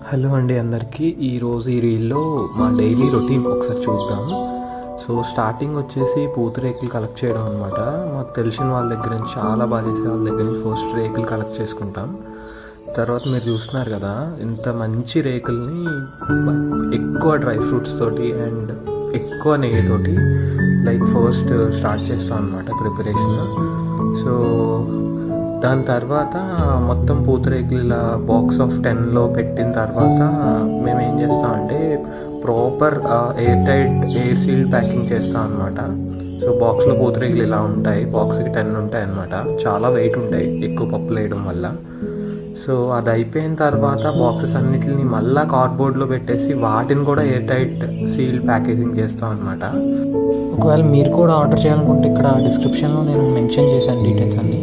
Hello అండి అందరికీ. ఈరోజు ఈ రీల్లో మా డైలీ రొటీన్ ఒకసారి చూద్దాం. సో స్టార్టింగ్ వచ్చేసి పూతరేకులు కలెక్ట్ చేయడం అనమాట. మాకు తెలిసిన వాళ్ళ దగ్గర నుంచి, చాలా బాగా చేసే వాళ్ళ దగ్గర నుంచి ఫస్ట్ రేకులు కలెక్ట్ చేసుకుంటాం. తర్వాత మీరు చూస్తున్నారు కదా, ఇంత మంచి రేకుల్ని ఎక్కువ డ్రై ఫ్రూట్స్ తోటి అండ్ ఎక్కువ నెయ్యితోటి ఫస్ట్ స్టార్ట్ చేస్తాం అనమాట ప్రిపరేషన్. సో దాని తర్వాత మొత్తం పూతరేకులు ఇలా బాక్స్ ఆఫ్ 10లో పెట్టిన తర్వాత మేము ఏం చేస్తామంటే ప్రాపర్ ఎయిర్ సీల్డ్ ప్యాకింగ్ చేస్తాం అనమాట. సో బాక్స్లో పూతరేకులు ఇలా ఉంటాయి, బాక్స్కి 10 ఉంటాయి అనమాట. చాలా వెయిట్ ఉంటాయి ఎక్కువ పప్పులు వేయడం వల్ల. సో అది అయిపోయిన తర్వాత బాక్సెస్ అన్నిటిని మళ్ళీ కార్డ్బోర్డ్లో పెట్టేసి వాటిని కూడా ఎయిర్ టైట్ సీల్ ప్యాకేజింగ్ చేస్తాం అనమాట. ఒకవేళ మీరు కూడా ఆర్డర్ చేయాలనుకుంటే ఇక్కడ డిస్క్రిప్షన్లో నేను మెన్షన్ చేశాను డీటెయిల్స్ అన్నీ.